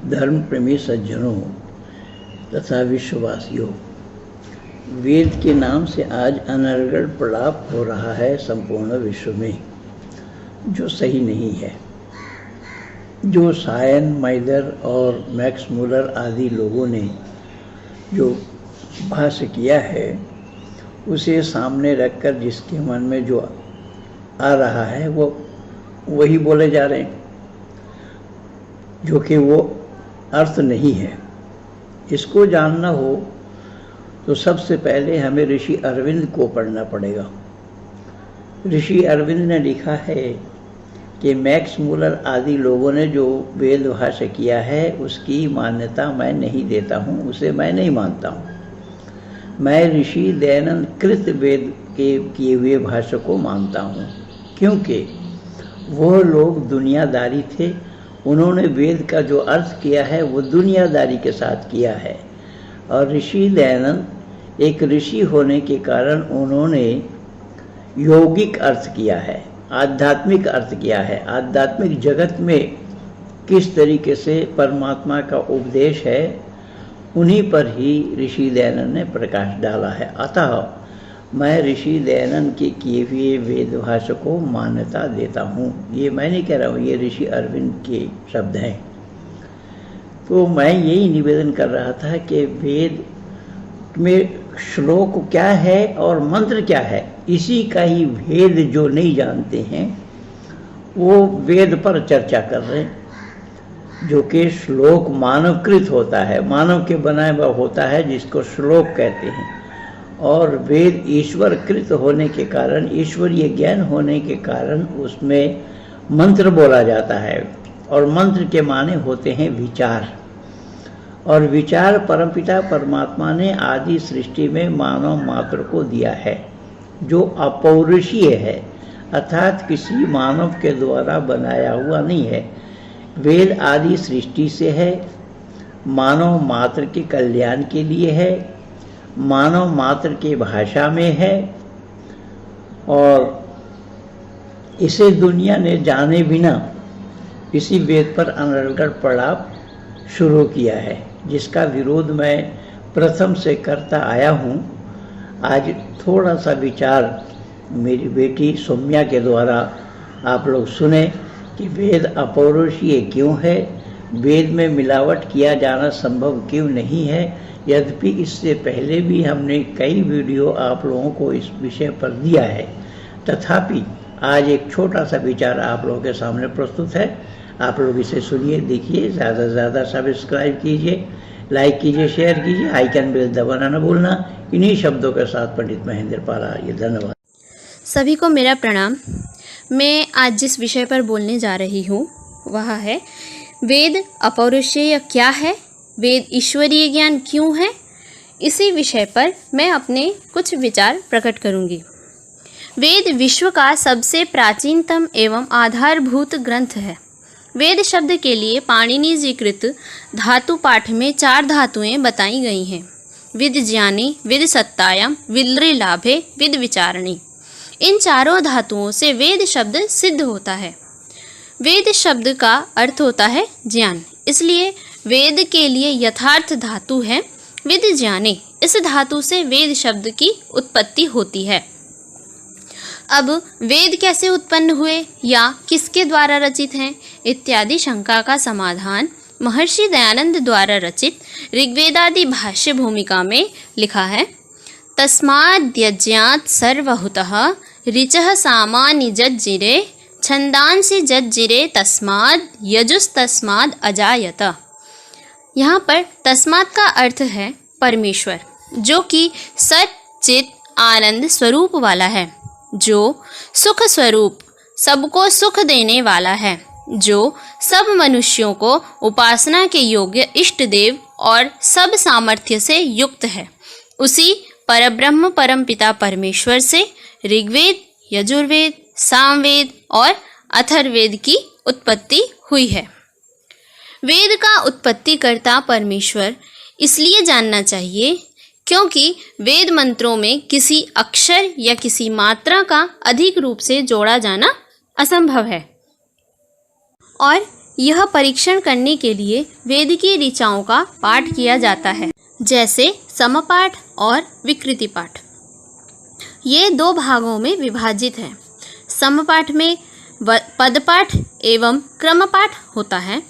धर्म प्रेमी सज्जनों तथा विश्ववासियों, वेद के नाम से आज अनर्गल प्रलाप हो रहा है संपूर्ण विश्व में, जो सही नहीं है। जो सायन माइलर और मैक्स मुलर आदि लोगों ने जो भाष्य किया है, उसे सामने रखकर जिसके मन में जो आ रहा है वो वही बोले जा रहे हैं, जो कि वो अर्थ नहीं है। इसको जानना हो तो सबसे पहले हमें ऋषि अरविंद को पढ़ना पड़ेगा। ऋषि अरविंद ने लिखा है कि मैक्स मुलर आदि लोगों ने जो वेद भाष्य किया है उसकी मान्यता मैं नहीं देता हूँ, उसे मैं नहीं मानता हूँ। मैं ऋषि दयानंद कृत वेद के किए हुए भाष्य को मानता हूँ, क्योंकि वह लोग दुनियादारी थे। उन्होंने वेद का जो अर्थ किया है वो दुनियादारी के साथ किया है, और ऋषि दयानंद एक ऋषि होने के कारण उन्होंने यौगिक अर्थ किया है, आध्यात्मिक अर्थ किया है। आध्यात्मिक जगत में किस तरीके से परमात्मा का उपदेश है, उन्हीं पर ही ऋषि दयानंद ने प्रकाश डाला है। अतः मैं ऋषि दयानंद के किए हुए वेद भाष्य को मान्यता देता हूँ। ये मैं नहीं कह रहा हूँ, ये ऋषि अरविंद के शब्द हैं। तो मैं यही निवेदन कर रहा था कि वेद में श्लोक क्या है और मंत्र क्या है, इसी का ही भेद जो नहीं जानते हैं वो वेद पर चर्चा कर रहे हैं। जो कि श्लोक मानवकृत होता है, मानव के बनाया हुआ होता है, जिसको श्लोक कहते हैं। और वेद ईश्वर कृत होने के कारण, ईश्वरीय ज्ञान होने के कारण उसमें मंत्र बोला जाता है, और मंत्र के माने होते हैं विचार। और विचार परमपिता परमात्मा ने आदि सृष्टि में मानव मात्र को दिया है, जो अपौरुषीय है, अर्थात किसी मानव के द्वारा बनाया हुआ नहीं है। वेद आदि सृष्टि से है, मानव मात्र के कल्याण के लिए है, मानव मात्र की भाषा में है, और इसे दुनिया ने जाने बिना इसी वेद पर अनर्गल प्रलाप शुरू किया है, जिसका विरोध मैं प्रथम से करता आया हूँ। आज थोड़ा सा विचार मेरी बेटी सौम्या के द्वारा आप लोग सुने कि वेद अपौरुषीय क्यों है, वेद में मिलावट किया जाना संभव क्यों नहीं है। यद्यपि इससे पहले भी हमने कई वीडियो आप लोगों को इस विषय पर दिया है, तथापि आज एक छोटा सा विचार आप लोगों के सामने प्रस्तुत है। आप लोग इसे सुनिए, देखिए, ज़्यादा से ज़्यादा सब्सक्राइब कीजिए, लाइक कीजिए, शेयर कीजिए, आइकन बेल दबाना न भूलना। इन्हीं शब्दों के साथ पंडित महेंद्र पाल आर्य, धन्यवाद। सभी को मेरा प्रणाम। मैं आज जिस विषय पर बोलने जा रही हूँ वह है वेद अपौरुषेय क्या है, वेद ईश्वरीय ज्ञान क्यों है। इसी विषय पर मैं अपने कुछ विचार प्रकट करूँगी। वेद विश्व का सबसे प्राचीनतम एवं आधारभूत ग्रंथ है। वेद शब्द के लिए पाणिनि जी कृत धातु पाठ में 4 धातुएं बताई गई हैं: विद ज्ञानी, विद सत्तायाम, विद्रि लाभे, विद विचारणी। इन चारों धातुओं से वेद शब्द सिद्ध होता है। वेद शब्द का अर्थ होता है ज्ञान, इसलिए वेद के लिए यथार्थ धातु है विद ज्ञानी। इस धातु से वेद शब्द की उत्पत्ति होती है। अब वेद कैसे उत्पन्न हुए या किसके द्वारा रचित हैं इत्यादि शंका का समाधान महर्षि दयानंद द्वारा रचित ऋग्वेदादि भाष्य भूमिका में लिखा है। तस्माद्यज्ञात सर्वहुतः ऋचः सामानि जज्जिरे छंदांसि जज्जिरे तस्माद् यजुस्तस्माद् अजायत। यहाँ पर तस्मात् का अर्थ है परमेश्वर, जो कि सत चित आनंद स्वरूप वाला है, जो सुख स्वरूप सबको सुख देने वाला है, जो सब मनुष्यों को उपासना के योग्य इष्ट देव और सब सामर्थ्य से युक्त है। उसी परब्रह्म परमपिता परमेश्वर से ऋग्वेद, यजुर्वेद, सामवेद और अथर्ववेद की उत्पत्ति हुई है। वेद का उत्पत्तिकर्ता परमेश्वर इसलिए जानना चाहिए क्योंकि वेद मंत्रों में किसी अक्षर या किसी मात्रा का अधिक रूप से जोड़ा जाना असंभव है, और यह परीक्षण करने के लिए वेद की ऋचाओं का पाठ किया जाता है, जैसे समपाठ और विकृति पाठ। ये 2 भागों में विभाजित है। समपाठ में पदपाठ एवं क्रमपाठ होता है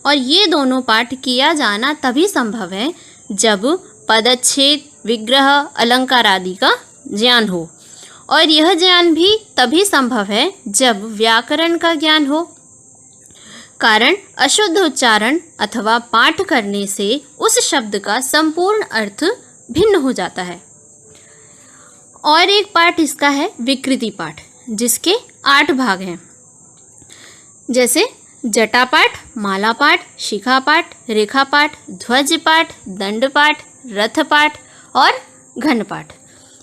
और ये दोनों पाठ किया जाना तभी संभव है जब पदच्छेद, विग्रह, अलंकार आदि का ज्ञान हो, और यह ज्ञान भी तभी संभव है जब व्याकरण का ज्ञान हो। कारण अशुद्ध उच्चारण अथवा पाठ करने से उस शब्द का संपूर्ण अर्थ भिन्न हो जाता है। और एक पाठ इसका है विकृति पाठ, जिसके 8 भाग हैं, जैसे जटा पाठ, माला पाठ, शिखा पाठ, रेखा पाठ, ध्वज पाठ, दंड पाठ, रथ पाठ और घन पाठ।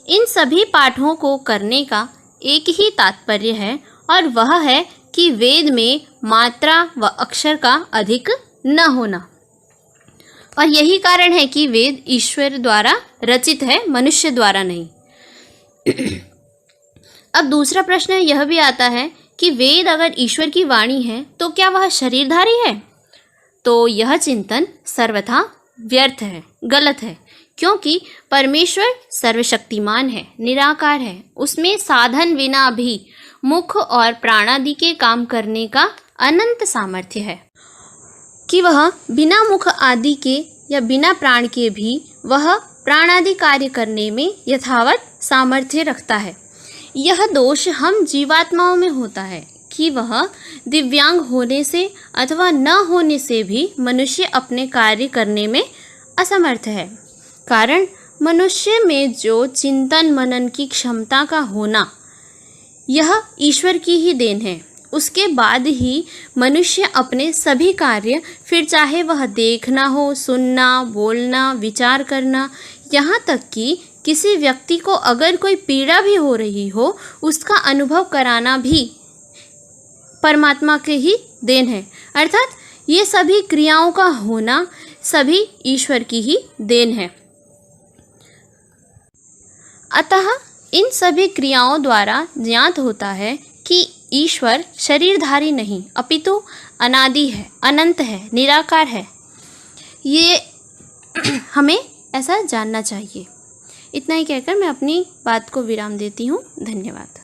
इन सभी पाठों को करने का एक ही तात्पर्य है, और वह है कि वेद में मात्रा व अक्षर का अधिक न होना। और यही कारण है कि वेद ईश्वर द्वारा रचित है, मनुष्य द्वारा नहीं। अब दूसरा प्रश्न यह भी आता है कि वेद अगर ईश्वर की वाणी है तो क्या वह शरीरधारी है? तो यह चिंतन सर्वथा व्यर्थ है, गलत है, क्योंकि परमेश्वर सर्वशक्तिमान है, निराकार है। उसमें साधन बिना भी मुख और प्राणादि के काम करने का अनंत सामर्थ्य है, कि वह बिना मुख आदि के या बिना प्राण के भी वह प्राणादि कार्य करने में यथावत सामर्थ्य रखता है। यह दोष हम जीवात्माओं में होता है कि वह दिव्यांग होने से अथवा न होने से भी मनुष्य अपने कार्य करने में असमर्थ है। कारण मनुष्य में जो चिंतन मनन की क्षमता का होना, यह ईश्वर की ही देन है। उसके बाद ही मनुष्य अपने सभी कार्य, फिर चाहे वह देखना हो, सुनना, बोलना, विचार करना, यहाँ तक कि किसी व्यक्ति को अगर कोई पीड़ा भी हो रही हो, उसका अनुभव कराना भी परमात्मा के ही देन है। अर्थात ये सभी क्रियाओं का होना सभी ईश्वर की ही देन है। अतः इन सभी क्रियाओं द्वारा ज्ञात होता है कि ईश्वर शरीरधारी नहीं, अपितु अनादि है, अनंत है, निराकार है। ये हमें ऐसा जानना चाहिए। इतना ही कहकर मैं अपनी बात को विराम देती हूँ। धन्यवाद।